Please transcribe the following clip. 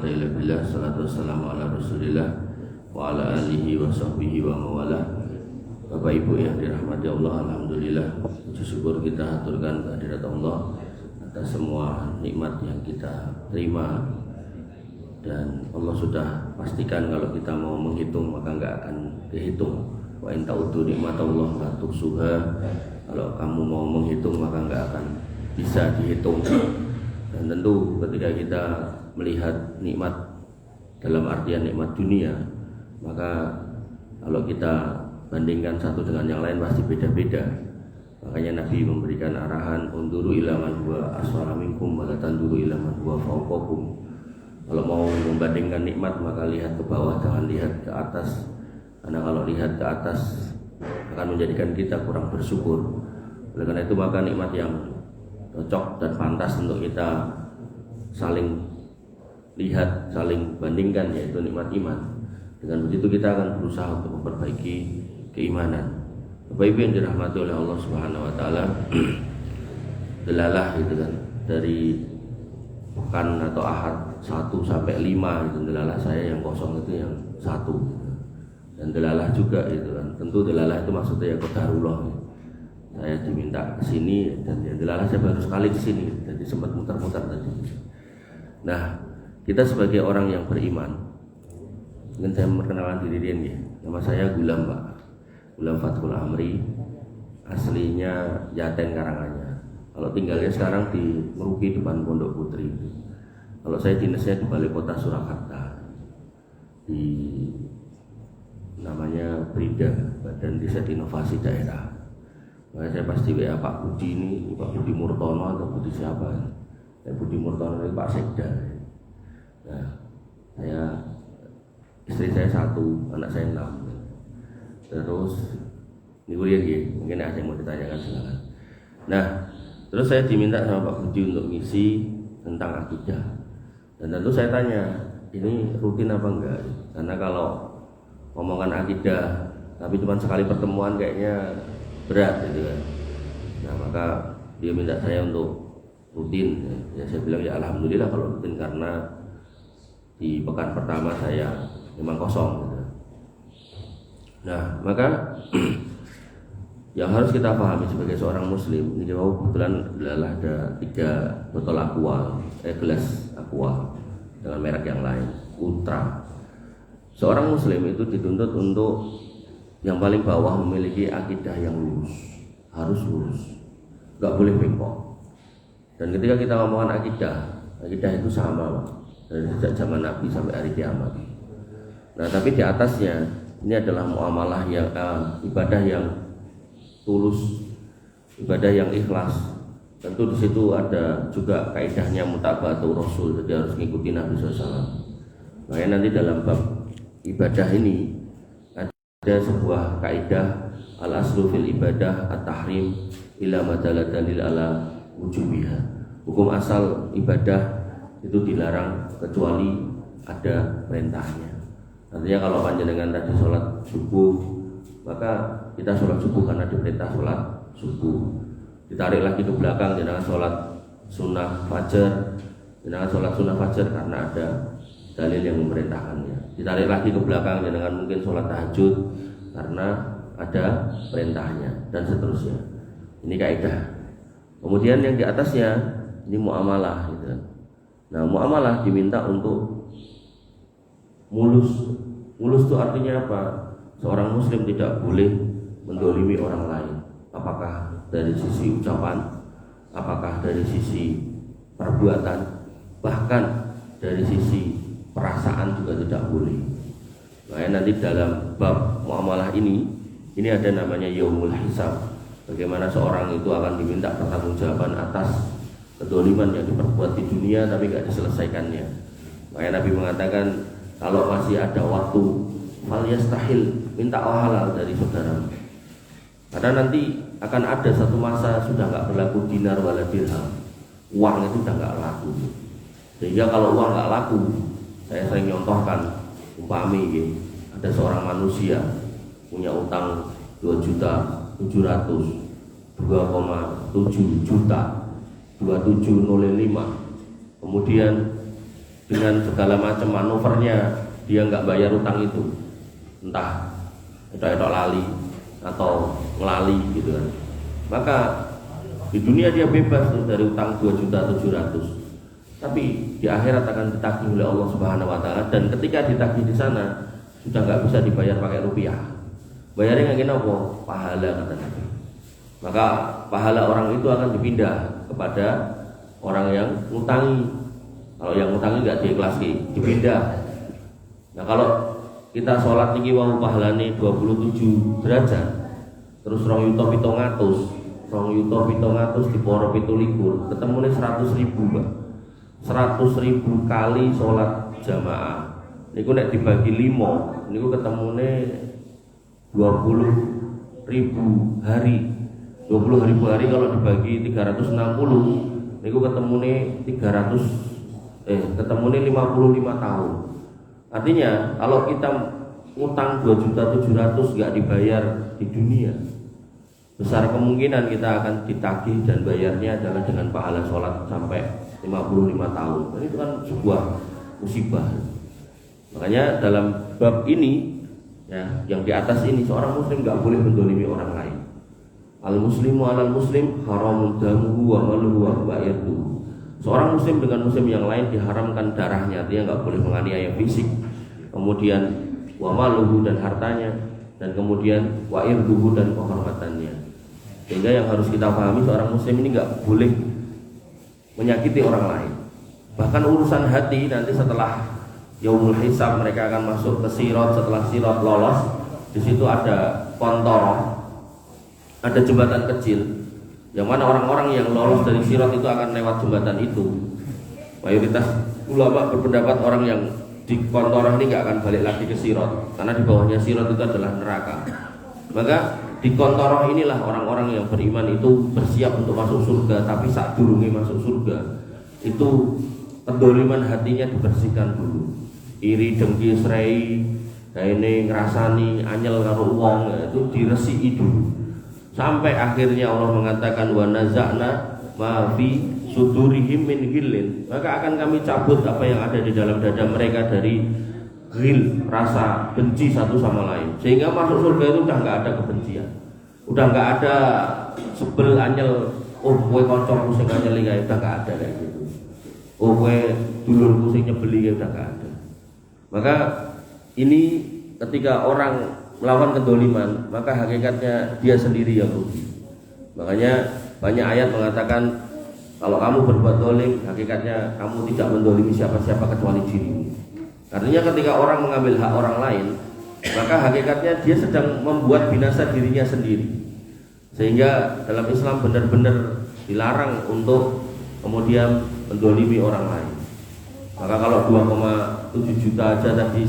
quwwata illa billah. Salatu wassalamu ala Rasulillah wa ala alihi wa sahbihi wa mawalah. Bapak Ibu yang dirahmati Allah, alhamdulillah, puji syukur kita haturkan kehadirat Allah atas semua nikmat yang kita terima. Dan Allah sudah pastikan kalau kita mau menghitung maka enggak akan dihitung. Wa in ta'uddu nikmatallah la tuhsuha. Kalau kamu mau menghitung maka enggak akan bisa dihitung. Dan tentu ketika kita melihat nikmat dalam artian nikmat dunia, maka kalau kita bandingkan satu dengan yang lain pasti beda-beda. Makanya Nabi memberikan arahan unduru ila man huwa asfala minkum wa la tanduru ila man huwa fawqakum. Kalau mau membandingkan nikmat maka lihat ke bawah, jangan lihat ke atas. Karena kalau lihat ke atas akan menjadikan kita kurang bersyukur. Oleh karena itu maka nikmat yang cocok dan pantas untuk kita saling lihat, saling bandingkan yaitu nikmat iman. Dengan begitu kita akan berusaha untuk memperbaiki keimanan. Bapak Ibu yang dirahmati oleh Allah Subhanahu wa taala, delalah gitu kan, dari pekan atau ahad 1 sampai 5 itu delalah saya, yang kosong itu yang 1. Dan delalah juga gitu kan. Tentu delalah itu maksudnya ya qadarullah. Saya diminta ke sini dan ya delalah saya baru sekali ke sini, jadi sempat muter-muter tadi. Nah, kita sebagai orang yang beriman, mungkin saya memperkenalkan diri ini. Nama saya Gulam, Pak. Gulam Fathul Amri, aslinya Yaten Karanganyar. Kalau tinggalnya sekarang di Meruki depan Pondok Putri. Kalau saya dinasnya di Balai Kota Surakarta, di namanya BRIDA, Badan Riset Inovasi Daerah. Makanya saya pasti WA Pak Budi ini, Pak Budi Murtono atau Budi siapa? Budi Murtono itu Pak Sekda. Nah, istri saya 1, anak saya 6. Terus ini kuliah gitu, mungkin ada yang mau ditanyakan silakan. Nah, terus saya diminta sama Pak Budi untuk ngisi tentang akidah. Dan tentu saya tanya, ini rutin apa enggak? Karena kalau ngomongan akidah tapi cuma sekali pertemuan kayaknya berat gitu kan. Nah, maka dia minta saya untuk rutin. Ya saya bilang ya alhamdulillah kalau rutin, karena di pekan pertama saya memang kosong gitu. Nah, maka yang harus kita pahami sebagai seorang muslim, ini kebetulan adalah ada 3 botol gelas aqua dengan merek yang lain, Ultra. Seorang muslim itu dituntut untuk yang paling bawah memiliki akidah yang lurus, harus lurus, nggak boleh bengkok. Dan ketika kita ngomongin akidah itu sama, Pak, dari sejak zaman Nabi sampai hari kiamat. Nah, tapi di atasnya ini adalah muamalah yang ibadah yang tulus, ibadah yang ikhlas. Tentu di situ ada juga kaidahnya mutaba'atur Rasul, jadi harus mengikuti Nabi SAW. Makanya nanti dalam bab ibadah ini ada sebuah kaidah al-aslu fil ibadah at-tahrim ila madalla dalil ala wujubiha. Hukum asal ibadah itu dilarang kecuali ada perintahnya. Artinya kalau panjenengan tadi sholat subuh, maka kita sholat subuh karena diperintah sholat subuh. Ditarik lagi ke belakang, jenengan sholat sunnah fajar, jenengan sholat sunnah fajar karena ada dalil yang memerintahkannya. Ditarik lagi ke belakang, jenengan mungkin sholat tahajud karena ada perintahnya, dan seterusnya. Ini kaidah. Kemudian yang di atasnya ini muamalah gitu. Nah, muamalah diminta untuk mulus. Mulus itu artinya apa? Seorang muslim tidak boleh mendolimi orang lain. Apakah dari sisi ucapan, apakah dari sisi perbuatan, bahkan dari sisi perasaan juga tidak boleh. Makanya nanti dalam bab muamalah ini ada namanya yaumul hisab. Bagaimana seorang itu akan diminta pertanggungjawaban atas kedoliman yang diperbuat di dunia tapi tidak diselesaikannya. Makanya Nabi mengatakan kalau masih ada waktu, fal yastahil, minta halal dari saudara. Karena nanti akan ada satu masa sudah nggak berlaku dinar wala dirham, uang itu sudah nggak laku. Sehingga kalau uang nggak laku, saya sering nyontohkan umpami gitu, ada seorang manusia punya utang 2.700.000, 2,7 juta, 2705. Kemudian dengan segala macam manuvernya dia nggak bayar utang itu, entah etok lali atau ngelali gitu kan, maka di dunia dia bebas tuh dari utang 2.700.000, tapi di akhirat akan ditagih oleh Allah Subhanahu wa taala, dan ketika ditagih di sana sudah nggak bisa dibayar pakai rupiah. Bayarnya nggak apa? Pahala, kata Nabi. Maka pahala orang itu akan dipindah kepada orang yang ngutangi. Kalau yang ngutangi nggak diikhlasi, dipindah. Nah kalau kita sholat niki wau pahalane 27 derajat, terus 2.700.000 diporo 17 ketemune 100.000, Mbak. 100.000 kali sholat jamaah. Niku nek dibagi 5, niku ketemune 20.000 hari. 20.000 hari kalau dibagi 360, niku ketemune 55 tahun. Artinya kalau kita utang 2.700.000 nggak dibayar di dunia, besar kemungkinan kita akan ditagih dan bayarnya adalah dengan pahala sholat sampai 55 tahun. Dan itu kan sebuah musibah. Makanya dalam bab ini ya, yang di atas ini, seorang muslim nggak boleh mendolimi orang lain. Al muslimu alal muslim haramun damuhu wa maluhu wa irduhu. Seorang muslim dengan muslim yang lain diharamkan darahnya, dia nggak boleh menganiaya fisik, kemudian wa maluhu dan hartanya, dan kemudian wa irduhu dan kehormatannya. Sehingga yang harus kita pahami, seorang muslim ini nggak boleh menyakiti orang lain. Bahkan urusan hati nanti setelah yaumul hisab mereka akan masuk ke sirat. Setelah sirat lolos, di situ ada kontoroh, ada jembatan kecil, yang mana orang-orang yang lolos dari sirat itu akan lewat jembatan itu. Mayoritas ulama berpendapat orang yang di kontoroh ini nggak akan balik lagi ke sirat, karena di bawahnya sirat itu adalah neraka. Maka di kontoroh inilah orang-orang yang beriman itu bersiap untuk masuk surga. Tapi saat durungi masuk surga itu kedoliman hatinya dibersihkan dulu. Iri, dengki, serai, ini ngerasani anyel karo wong, itu diresiki dulu. Sampai akhirnya Allah mengatakan wa naza'na ma fi sudurihim min ghillin, maka akan kami cabut apa yang ada di dalam dada mereka dari ghil, rasa benci satu sama lain, sehingga masuk surga itu udah nggak ada kebencian, udah nggak ada sebel anyel, oh kowe kancaku sing anyel iki udah nggak ada kayak gitu, oh kowe dulurku sing nyebeli udah nggak ada. Maka ini ketika orang melawan kedoliman, maka hakikatnya dia sendiri yang rugi. Makanya banyak ayat mengatakan kalau kamu berbuat dolim, hakikatnya kamu tidak mendolimi siapa-siapa kecuali dirimu. Artinya ketika orang mengambil hak orang lain, maka hakikatnya dia sedang membuat binasa dirinya sendiri. Sehingga dalam Islam benar-benar dilarang untuk kemudian mendolimi orang lain. Maka kalau 2,7 juta aja tadi